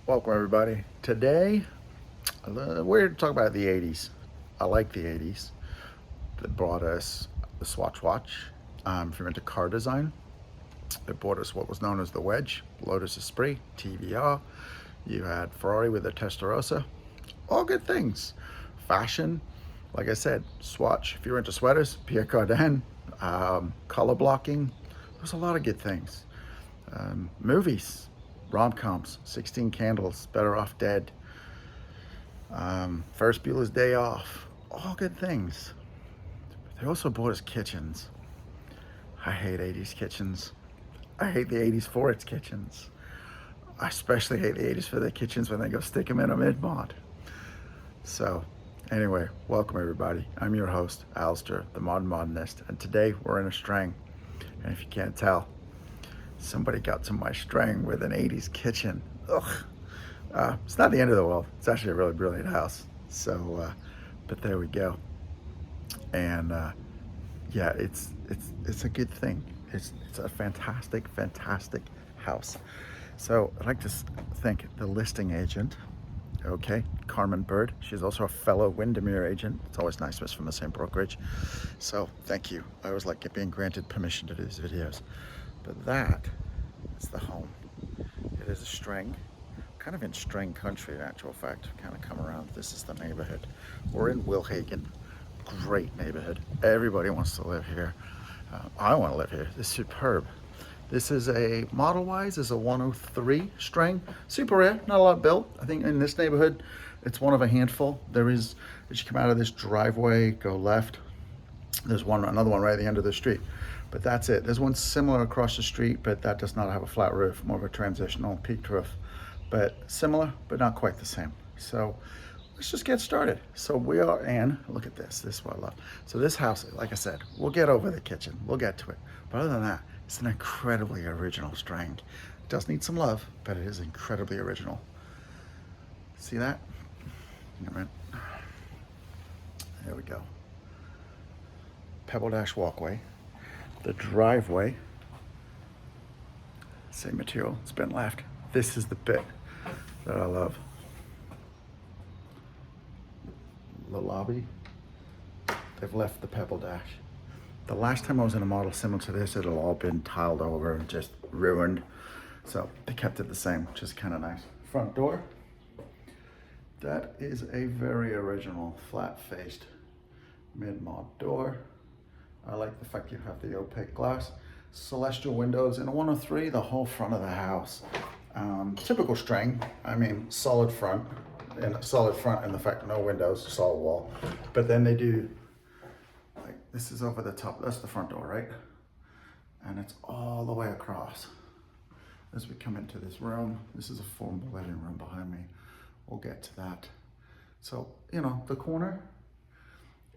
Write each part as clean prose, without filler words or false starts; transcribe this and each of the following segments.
Welcome everybody. Today, we're going to talk about the 80s. I like the 80s. They brought us the Swatch watch. If you're into car design, they brought us what was known as the Wedge, Lotus Esprit, TVR. You had Ferrari with their Testarossa. All good things. Fashion, like I said, Swatch. If you're into sweaters, Pierre Cardin. Color blocking. There's a lot of good things. Movies, rom-coms, 16 Candles, Better Off Dead, First Bueller's Day Off, all good things. They also bought us kitchens. I hate 80s kitchens. I hate the 80s for its kitchens. I especially hate the 80s for their kitchens when they go stick them in a mid-mod. So anyway, welcome everybody. I'm your host, Alister, the Modern Modernist, and today we're in a Streng. And if you can't tell, somebody got to my Streng with an 80s kitchen. Ugh. It's not the end of the world. It's actually a really brilliant house. So, but there we go. And yeah, it's a good thing. It's a fantastic house. So I'd like to thank the listing agent. Okay, Carmen Bird. She's also a fellow Windermere agent. It's always nice when it's from the same brokerage. So thank you. I always like being granted permission to do these videos. But that is the home. It is a Streng. Kind of in Streng country, in actual fact. Kind of come around. This is the neighborhood. We're in Wilhaggin. Great neighborhood. Everybody wants to live here. I want to live here. It's superb. This is a, model-wise, is a 103 Streng. Super rare, not a lot built. I think in this neighborhood, it's one of a handful. There is, as you come out of this driveway, go left, there's another one right at the end of the street. But that's it. There's one similar across the street, but that does not have a flat roof, more of a transitional peaked roof. But similar, but not quite the same. So let's just get started. So we are in, look at this is what I love. So this house, like I said, we'll get over the kitchen, we'll get to it. But other than that, it's an incredibly original Streng. It does need some love, but it is incredibly original. See that? All right. There we go. Pebble Dash walkway. The driveway, same material, it's been left. This is the bit that I love. The lobby, they've left the Pebble Dash. The last time I was in a model similar to this, it had all been tiled over and just ruined. So they kept it the same, which is kind of nice. Front door, that is a very original flat-faced mid-mod door. I like the fact you have the opaque glass. Celestial windows in a 103, the whole front of the house. Typical Streng, I mean, solid front and the fact no windows, solid wall. But then they do, like this is over the top, that's the front door, right? And it's all the way across. As we come into this room, this is a formal living room behind me. We'll get to that. So, you know, the corner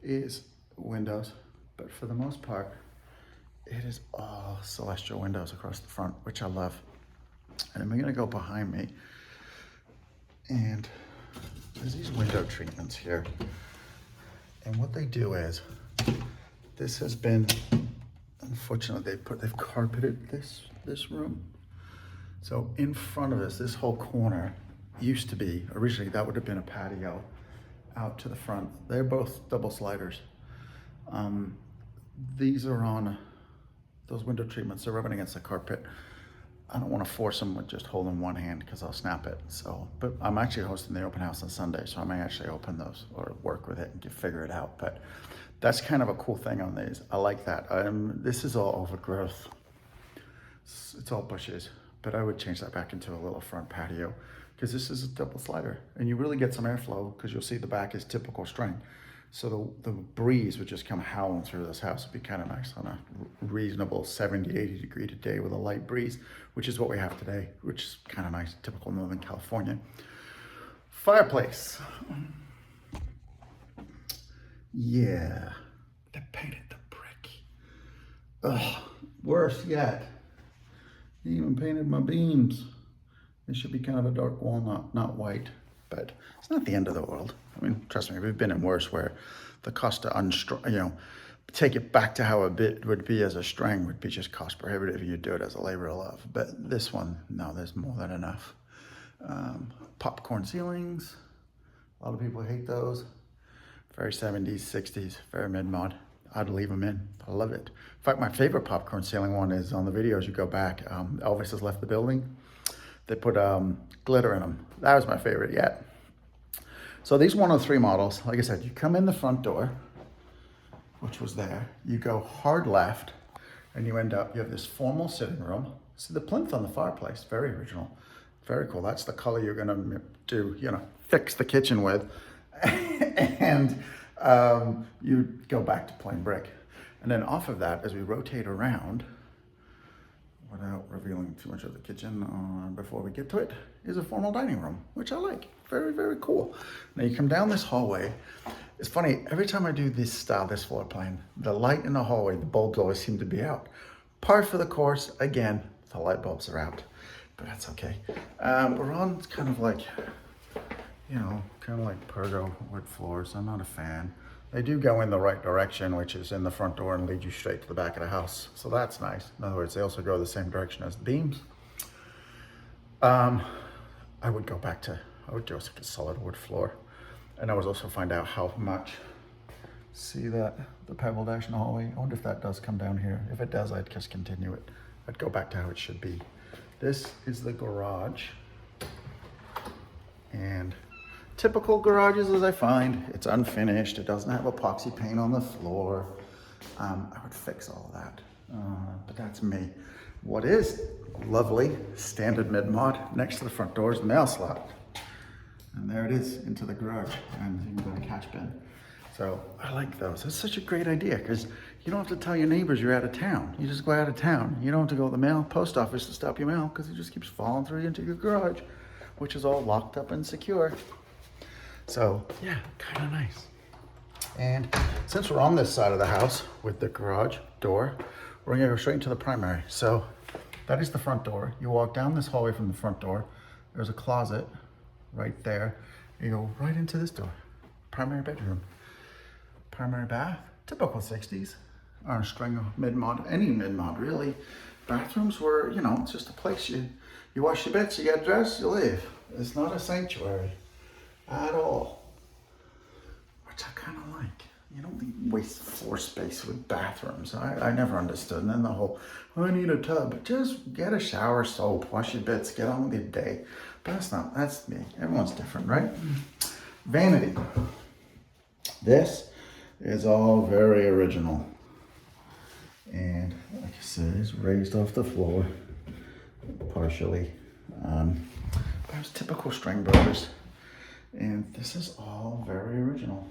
is windows, but for the most part, it is all celestial windows across the front, which I love. And we're gonna go behind me, and there's these window treatments here. And what they do is, this has been, unfortunately, they've carpeted this room. So in front of us, this whole corner used to be, originally that would have been a patio out to the front. They're both double sliders. These are on those window treatments. They're rubbing against the carpet. I don't want to force them with just holding one hand because I'll snap it. So, but I'm actually hosting the open house on Sunday, so I may actually open those or work with it and figure it out. But that's kind of a cool thing on these. I like that. This is all overgrowth. It's all bushes, but I would change that back into a little front patio because this is a double slider and you really get some airflow because you'll see the back is typical Streng. So the breeze would just come howling through this house. It'd be kind of nice on a reasonable 70, 80 degree day with a light breeze, which is what we have today, which is kind of nice, typical Northern California. Fireplace. Yeah, they painted the brick. Ugh, worse yet, they even painted my beams. They should be kind of a dark walnut, not white. But it's not the end of the world. I mean, trust me, we've been in worse where the cost to take it back to how a bit would be as a Streng would be just cost prohibitive if you do it as a labor of love. But this one, no, there's more than enough. Popcorn ceilings. A lot of people hate those. Very 70s, 60s, very mid-mod. I'd leave them in. I love it. In fact, my favorite popcorn ceiling one is on the videos. You go back. Elvis has left the building. They put glitter in them. That was my favorite yet. So these 103 models, like I said, you come in the front door, which was there. You go hard left, and you end up, you have this formal sitting room. See the plinth on the fireplace, very original. Very cool. That's the color you're gonna do, fix the kitchen with. And you go back to plain brick. And then off of that, as we rotate around, without revealing too much of the kitchen before we get to it, is a formal dining room, which I like. Very, very cool. Now you come down this hallway. It's funny, every time I do this style, this floor plan, the light in the hallway, the bulbs always seem to be out. Par for the course, again, the light bulbs are out, but that's okay. We're on kind of like, Pergo wood floors. I'm not a fan. They do go in the right direction, which is in the front door and lead you straight to the back of the house. So that's nice. In other words, they also go the same direction as the beams. I would do a solid wood floor. And I would also find out how much, see the pebble dash in the hallway? I wonder if that does come down here. If it does, I'd just continue it. I'd go back to how it should be. This is the garage. And typical garages as I find, it's unfinished. It doesn't have epoxy paint on the floor. I would fix all of that, but that's me. What is lovely, standard mid-mod, next to the front door is the mail slot. And there it is, into the garage, and you can put a catch bin. So I like those. It's such a great idea, because you don't have to tell your neighbors you're out of town. You just go out of town. You don't have to go to the post office to stop your mail, because it just keeps falling through into your garage, which is all locked up and secure. So yeah, kind of nice. And since we're on this side of the house with the garage door, we're gonna go straight into the primary. So that is the front door. You walk down this hallway from the front door. There's a closet right there. You go right into this door. Primary bedroom. Primary bath, typical 60s. Or Streng mid-mod, any mid-mod really. Bathrooms were, it's just a place you wash your bits, you get dressed, you leave. It's not a sanctuary at all, which I kind of like. You don't waste floor space with bathrooms. I never understood. And then the whole, I need a tub. Just get a shower, soap, wash your bits, get on with your day. But that's me. Everyone's different, right? Vanity. This is all very original. And like I said, it's raised off the floor, partially. But it's typical Streng Brothers. And this is all very original.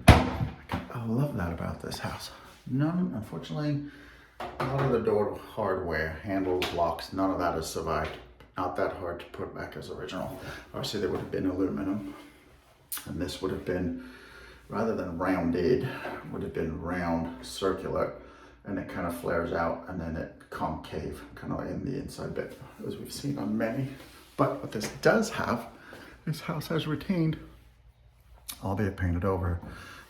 I love that about this house. None, unfortunately, a lot of the door hardware, handles, locks, none of that has survived. Not that hard to put back as original. Obviously, there would have been aluminum. And this would have been, rather than rounded, would have been round, circular, and it kind of flares out, and then it concave, kind of in the inside bit, as we've seen on many. But what this does have, this house has retained, albeit painted over,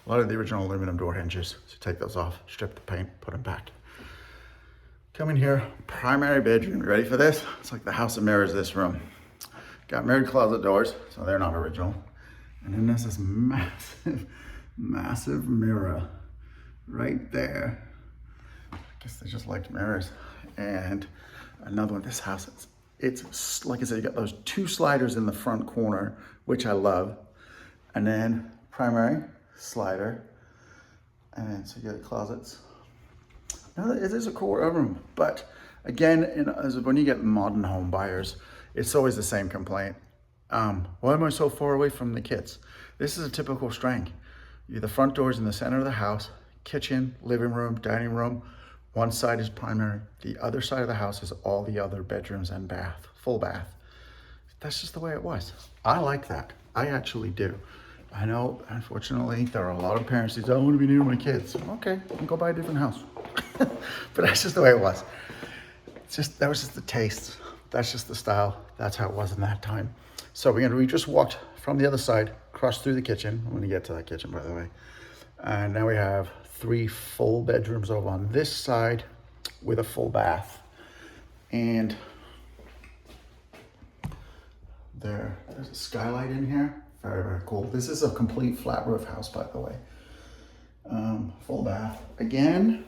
a lot of the original aluminum door hinges. So take those off, strip the paint, put them back. Come in here, primary bedroom. You ready for this? It's like the house of mirrors, this room. Got mirrored closet doors, so they're not original. And then there's this massive, massive mirror right there. I guess they just liked mirrors. And another one, this house, it's like I said, you got those two sliders in the front corner, which I love. And then primary, slider, and then so you get closets. Now it is a cool room, but again, when you get modern home buyers, it's always the same complaint. Why am I so far away from the kids? This is a typical Streng. The front door is in the center of the house, kitchen, living room, dining room. One side is primary. The other side of the house is all the other bedrooms and bath, full bath. That's just the way it was. I like that. I actually do. I know, unfortunately, there are a lot of parents who say, I want to be near my kids. Okay, then go buy a different house. But that's just the way it was. That was just the taste. That's just the style. That's how it was in that time. So we just walked from the other side, crossed through the kitchen. I'm gonna get to that kitchen, by the way. And now we have 3 full bedrooms over on this side with a full bath. And There's a skylight in here. Very, very cool. This is a complete flat roof house, by the way. Full bath. Again,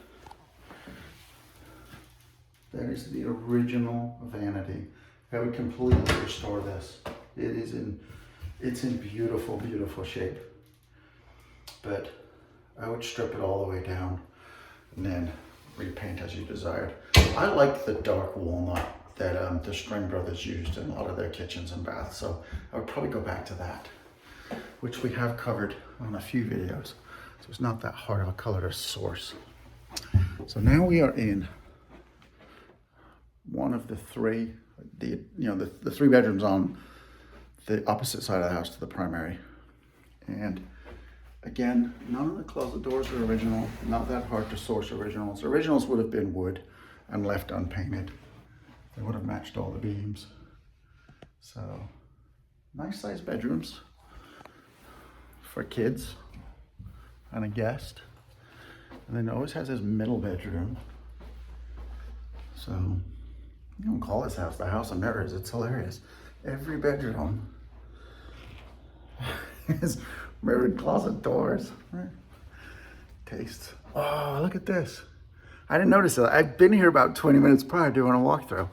there's the original vanity. I would completely restore this. It's in beautiful, beautiful shape. But I would strip it all the way down and then repaint as you desired. I like the dark walnut that the Streng Brothers used in a lot of their kitchens and baths, so I would probably go back to that, which we have covered on a few videos. So it's not that hard of a color to source. So now we are in one of the three, the three bedrooms on the opposite side of the house to the primary. And again, none of the closet doors are original, not that hard to source originals. Originals would have been wood and left unpainted. They would have matched all the beams. So, nice sized bedrooms for kids and a guest. And then it always has this middle bedroom. So, you don't call this house the house of mirrors, it's hilarious. Every bedroom has mirrored closet doors. Taste. Oh, look at this. I didn't notice that. I've been here about 20 minutes prior doing a walkthrough.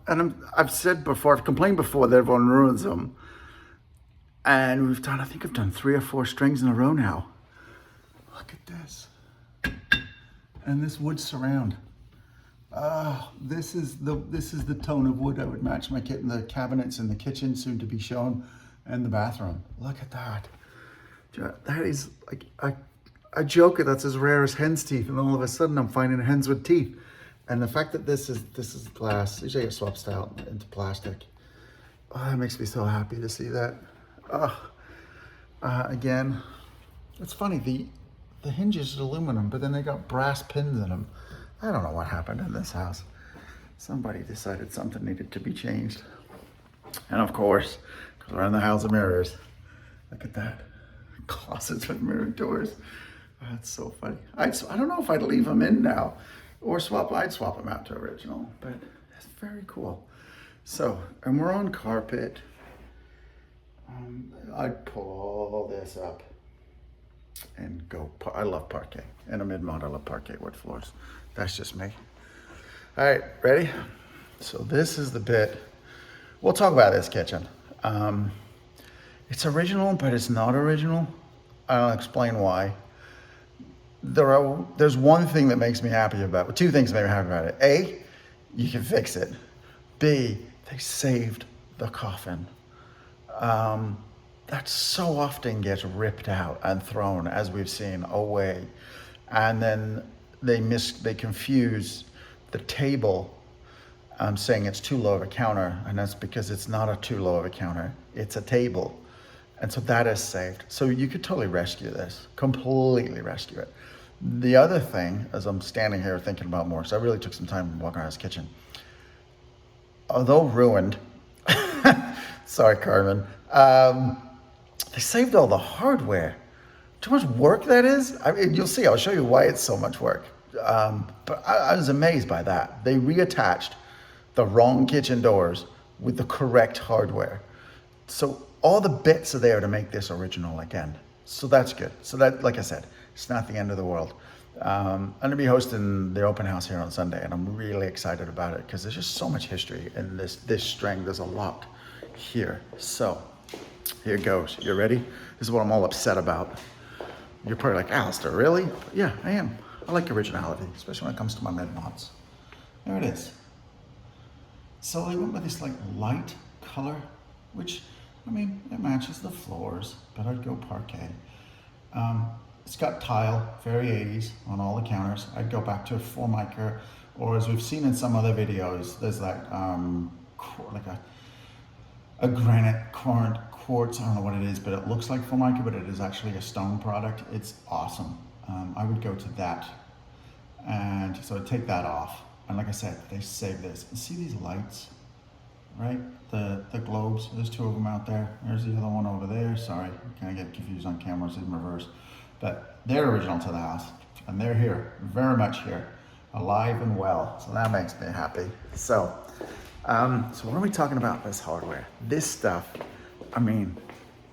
And I've said before, I've complained before that everyone ruins them. And I think I've done 3 or 4 strings in a row now. Look at this. And this wood surround. This is the tone of wood I would match the cabinets in the kitchen, soon to be shown, and the bathroom. Look at that. That is like, I joke that that's as rare as hen's teeth, and all of a sudden I'm finding hens with teeth. And the fact that this is glass, usually it swaps out into plastic. Oh, that makes me so happy to see that. Again, it's funny, the hinges are aluminum, but then they got brass pins in them. I don't know what happened in this house. Somebody decided something needed to be changed. And of course, because we're in the house of mirrors, look at that. Closets with mirrored doors. That's so funny. I don't know if I'd leave them in now or I'd swap them out to original, but that's very cool. So, and we're on carpet. I'd pull all this up and go, I love parquet. In a mid-mod, I love parquet wood floors. That's just me. All right, ready? So this is the bit. We'll talk about this kitchen. It's original, but it's not original. I'll explain why. There's one thing that makes me happy about it. 2 things that make me happy about it. A, you can fix it. B, they saved the coffin. That so often gets ripped out and thrown, as we've seen, away. And then they confuse the table, saying it's too low of a counter, and that's because it's not a too low of a counter. It's a table. And so that is saved. So you could totally rescue this, completely rescue it. The other thing, as I'm standing here thinking about more, because I really took some time walking around this kitchen, although ruined, sorry, Carmen, they saved all the hardware. Too much work that is. I mean, you'll see, I'll show you why it's so much work. But I was amazed by that. They reattached the wrong kitchen doors with the correct hardware. So all the bits are there to make this original again. So that's good. So that, like I said, it's not the end of the world. I'm gonna be hosting the open house here on Sunday, and I'm really excited about it because there's just so much history in this string. There's a lot here. So here it goes. You ready? This is what I'm all upset about. You're probably like, Alister, really? Yeah, I am. I like originality, especially when it comes to my mid-mods. There it is. So I went with this like light color, which, I mean, it matches the floors, but I'd go parquet. It's got tile, very 80s on all the counters. I'd go back to a Formica, or as we've seen in some other videos, there's that like a granite quartz, I don't know what it is, but it looks like Formica, but it is actually a stone product. It's awesome. I would go to that. And so I'd take that off. And like I said, they saved this. And see these lights, right? The globes, there's 2 of them out there. There's the other one over there. Sorry, I kind of get confused on cameras in reverse. But they're original to the house. And they're here, very much here, alive and well. So that makes me happy. So So what are we talking about? This hardware, this stuff. I mean,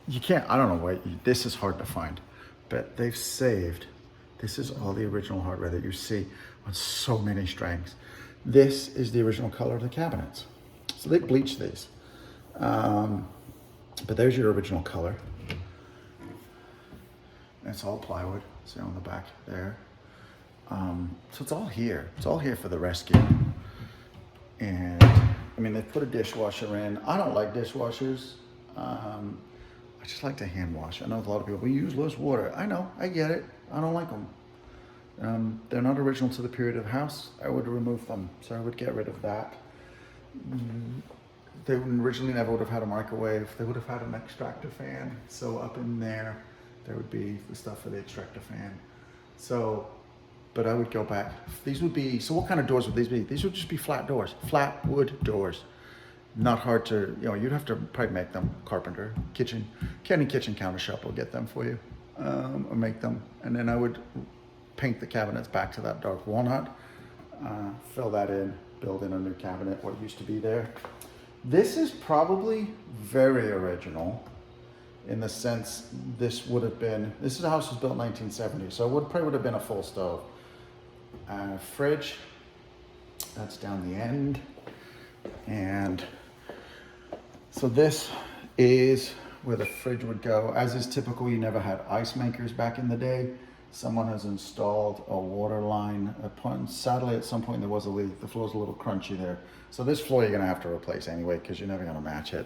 you can't, I don't know why, this is hard to find, but they've saved, this is all the original hardware that you see on so many Strengs. This is the original color of the cabinets. So they bleached these. But there's your original color. It's all plywood, see on the back there. So it's all here. It's all here for the rescue. And I mean, they put a dishwasher in. I don't like dishwashers. I just like to hand wash. I know a lot of people, we use less water. I know, I get it. I don't like them. They're not original to the period of the house. I would remove them, so I would get rid of that. They originally never would have had a microwave. They would have had an extractor fan. So up in there would be the stuff for the extractor fan. So, but I would go back. These would be, so what kind of doors would these be? These would just be flat doors, flat wood doors. Not hard to, you'd have to probably make them. Carpenter, any kitchen counter shop will get them for you, or make them. And then I would paint the cabinets back to that dark walnut, fill that in, build in a new cabinet, what used to be there. This is probably very original in the sense this is a house was built in 1970, so it probably would have been a full stove. Fridge, that's down the end. And so this is where the fridge would go. As is typical, you never had ice makers back in the day. Someone has installed a water line. Sadly, at some point there was a leak. The floor's a little crunchy there. So this floor you're gonna have to replace anyway because you're never gonna match it.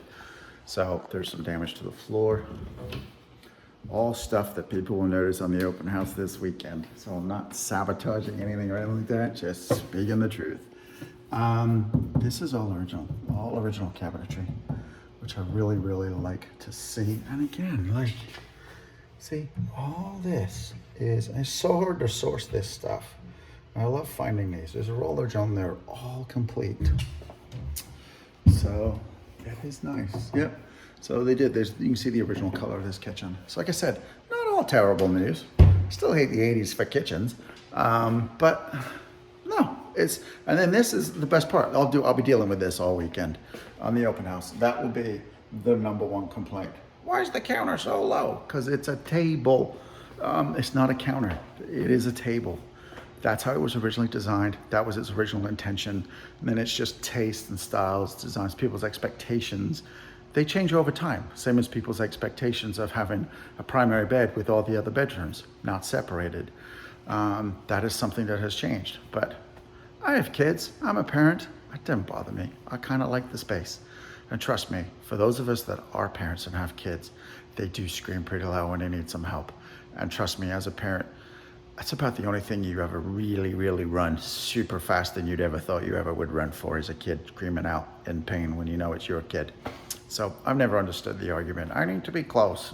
So there's some damage to the floor. All stuff that people will notice on the open house this weekend. So I'm not sabotaging anything or anything like that, just speaking the truth. This is all original cabinetry, which I really, really like to see. And again, see, all this it's so hard to source this stuff. I love finding these. There's a roller drum there, all complete. So it is nice. Yep. So they did. You can see the original color of this kitchen. So like I said, not all terrible news. Still hate the 80s for kitchens, but no. And then this is the best part. I'll be dealing with this all weekend on the open house. That will be the number one complaint. Why is the counter so low? Because it's a table. It's not a counter. It is a table. That's how it was originally designed. That was its original intention. And then it's just taste and styles, designs, people's expectations. They change over time. Same as people's expectations of having a primary bed with all the other bedrooms, not separated. That is something that has changed. But I have kids, I'm a parent, it doesn't bother me. I kind of like the space. And trust me, for those of us that are parents and have kids, they do scream pretty loud when they need some help. And trust me, as a parent, that's about the only thing you ever really, really run super fast than you'd ever thought you ever would run for, is a kid screaming out in pain when you know it's your kid. So I've never understood the argument. I need to be close.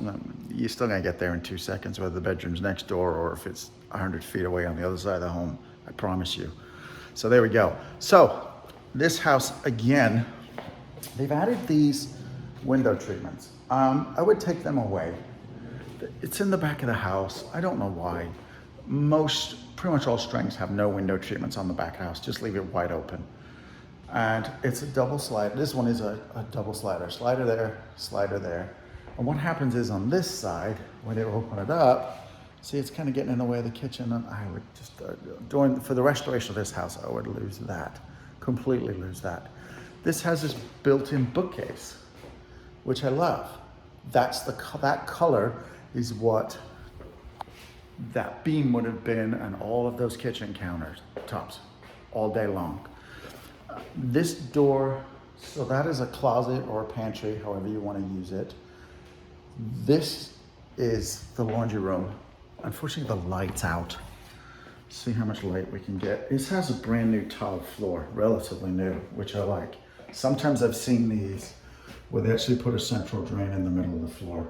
You're still gonna get there in 2 seconds, whether the bedroom's next door or if it's 100 feet away on the other side of the home, I promise you. So there we go. So this house, again, they've added these window treatments. I would take them away. It's in the back of the house. I don't know why. Pretty much all Strengs have no window treatments on the back of the house. Just leave it wide open. And it's a double slider. This one is a double slider. Slider there, slider there. And what happens is on this side, when they open it up, see, it's kind of getting in the way of the kitchen, and I would just, for the restoration of this house, I would lose that, completely lose that. This has this built-in bookcase, which I love. That color is what that beam would have been on all of those kitchen countertops all day long. This door, so that is a closet or a pantry, however you want to use it. This is the laundry room. Unfortunately, the light's out. See how much light we can get. This has a brand new tile floor, relatively new, which I like. Sometimes I've seen these where they actually put a central drain in the middle of the floor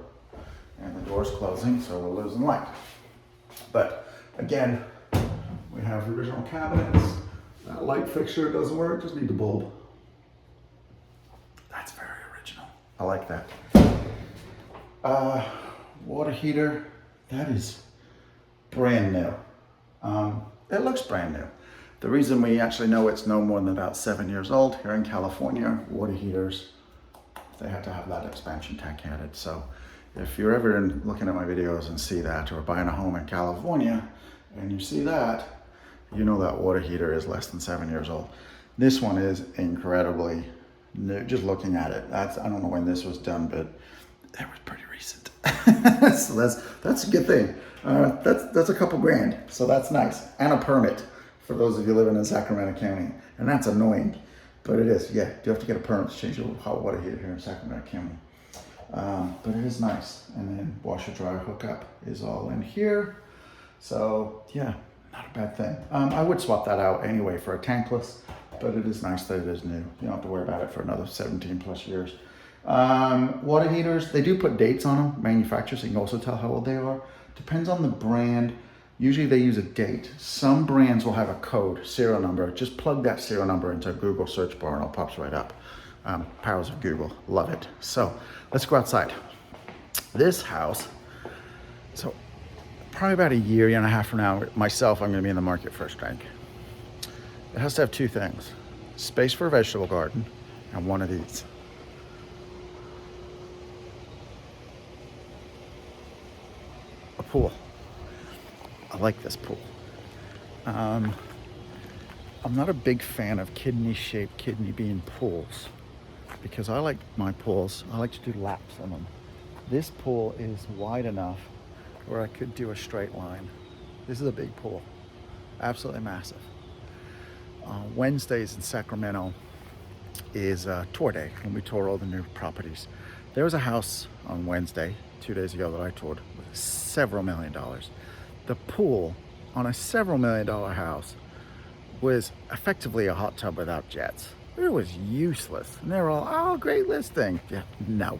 and the door's closing, so we're losing light. But again, we have the original cabinets. That light fixture doesn't work, just need the bulb. That's very original. I like that. Water heater, that is brand new. It looks brand new. The reason we actually know it's no more than about 7 years old here in California, water heaters, they had to have that expansion tank added. So if you're ever looking at my videos and see that, or buying a home in California and you see that, you know that water heater is less than 7 years old. This one is incredibly new. Just looking at it, I don't know when this was done, but it was pretty recent. So that's a good thing. That's a couple grand, so that's nice. And a permit for those of you living in Sacramento County, and that's annoying, but it is. Yeah, you have to get a permit to change your hot water heater here in Sacramento County. But it is nice. And then washer dryer hookup is all in here. So yeah, not a bad thing. I would swap that out anyway for a tankless, but it is nice that it is new. You don't have to worry about it for another 17 plus years. Water heaters, they do put dates on them, manufacturers, so you can also tell how old they are. Depends on the brand. Usually they use a date. Some brands will have a code, serial number. Just plug that serial number into a Google search bar and it pops right up. Powers of Google, love it. So let's go outside. This house, so probably about a year and a half from now, myself, I'm gonna be in the market for a Streng. It has to have two things: space for a vegetable garden and one of these. A pool. I like this pool. I'm not a big fan of kidney-shaped, kidney bean pools because I like my pools, I like to do laps on them. This pool is wide enough where I could do a straight line. This is a big pool, absolutely massive. Wednesdays in Sacramento is tour day when we tour all the new properties. There was a house on Wednesday, 2 days ago, that I toured with several $1 million. The pool on a several $1 million house was effectively a hot tub without jets. It was useless. And they were all, oh, great listing. Yeah, no.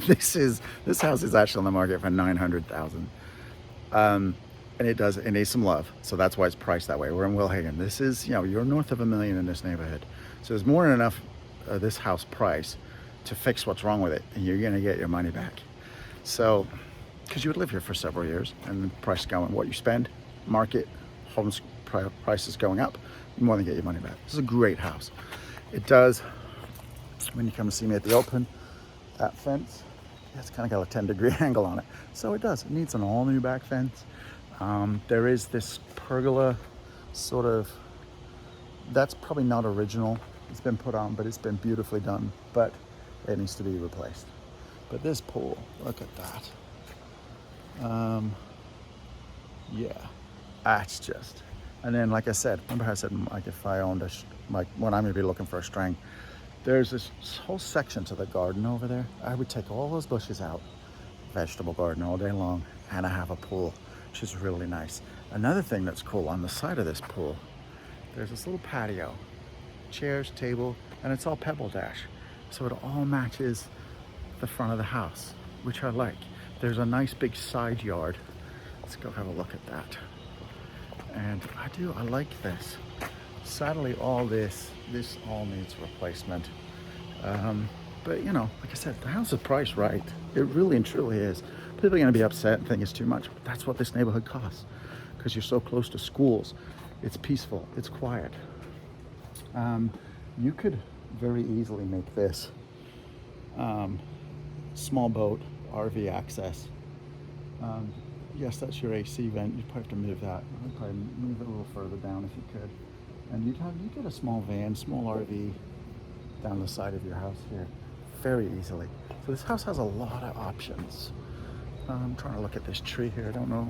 This house is actually on the market for $900,000. And it needs some love. So that's why it's priced that way. We're in Wilhaggin. This is, you're north of $1 million in this neighborhood. So there's more than enough this house price to fix what's wrong with it, and you're gonna get your money back. So, because you would live here for several years, and the price going, what you spend, market, homes prices going up, you more than get your money back. This is a great house. It does, when you come to see me at the open, that fence, it's kind of got a 10-degree angle on it. So it does, it needs an all new back fence. There is this pergola sort of, that's probably not original. It's been put on, but it's been beautifully done, but it needs to be replaced. But this pool, look at that. Yeah, that's just, and then like I said, remember how I said, like if I owned when I'm gonna be looking for a Streng, there's this whole section to the garden over there. I would take all those bushes out, vegetable garden all day long, and I have a pool, which is really nice. Another thing that's cool, on the side of this pool, there's this little patio, chairs, table, and it's all pebble dash. So it all matches the front of the house, which I like. There's a nice big side yard. Let's go have a look at that. And I like this. Sadly, all this all needs replacement. But like I said, the house is priced right. It really and truly is. People are gonna be upset and think it's too much, but that's what this neighborhood costs, because you're so close to schools. It's peaceful, it's quiet. You could very easily make this small boat, RV access. Yes, that's your AC vent. You'd probably have to move that. I'd probably move it a little further down if you could. And you get a small van, small RV down the side of your house here very easily. So this house has a lot of options. I'm trying to look at this tree here. I don't know.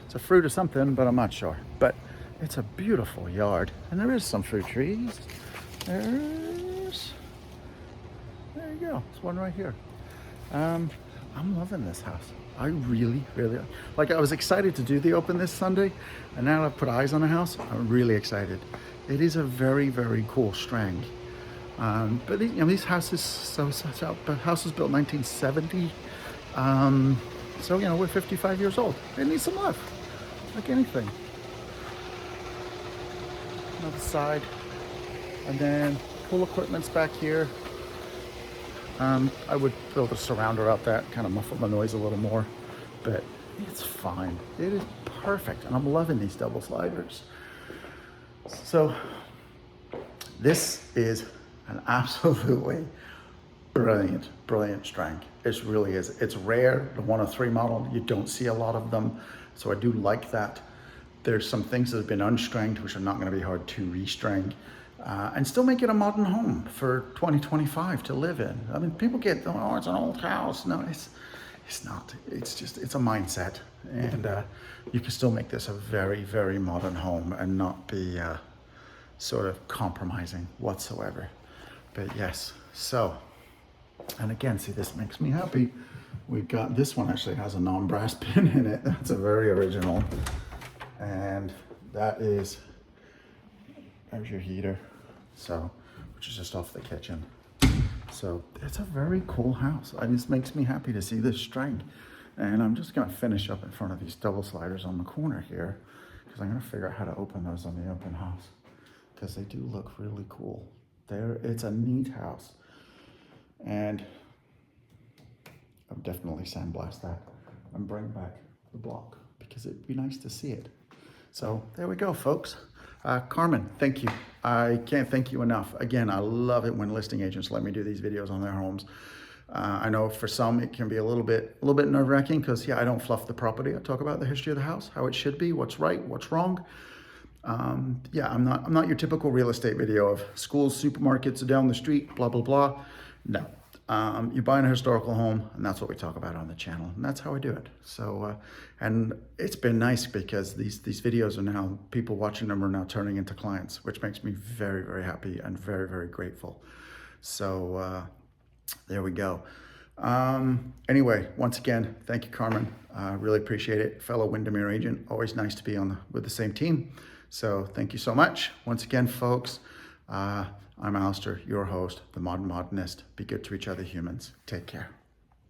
It's a fruit or something, but I'm not sure. But it's a beautiful yard, and there is some fruit trees. There you go. There's one right here. I'm loving this house. I really, really like. I was excited to do the open this Sunday, and now I've put eyes on the house. I'm really excited. It is a very, very cool Streng. But these houses, the house was built 1970. So we're 55 years old. They need some love, like anything. Another side, and then pool equipment's back here. I would build a surrounder out that, kind of muffle the noise a little more, but it's fine. It is perfect, and I'm loving these double sliders. So this is an absolutely brilliant strength. It really is. It's rare, the 103 model. You don't see a lot of them. So I do like that. There's some things that have been unstrenged, which are not going to be hard to restring, and still make it a modern home for 2025 to live in. I mean, people get, oh, it's an old house. No, it's not. It's just, it's a mindset. And you can still make this a very modern home and not be sort of compromising whatsoever. But yes, so, and again, see, this makes me happy. We've got, this one actually has a non-brass pin in it. That's a very original. And that is, there's your heater. So, which is just off the kitchen. So it's a very cool house. It just makes me happy to see this strength. And I'm just gonna finish up in front of these double sliders on the corner here, because I'm gonna figure out how to open those on the open house, because they do look really cool. It's a neat house. And I'll definitely sandblast that and bring back the block, because it'd be nice to see it. So there we go, folks. Carmen, thank you. I can't thank you enough. Again, I love it when listing agents let me do these videos on their homes. I know for some it can be a little bit nerve-wracking, because yeah, I don't fluff the property. I talk about the history of the house, how it should be, what's right, what's wrong. Yeah, I'm not your typical real estate video of schools, supermarkets down the street, blah blah blah. No. You're buying a historical home, and that's what we talk about on the channel, and that's how I do it. So, and it's been nice, because these videos are now, people watching them are now turning into clients, which makes me very happy and very grateful. So there we go. Anyway, once again, thank you, Carmen. Really appreciate it. Fellow Windermere agent, always nice to be with the same team. So thank you so much. Once again, folks, I'm Alister, your host, the Modern Modernist. Be good to each other, humans. Take care.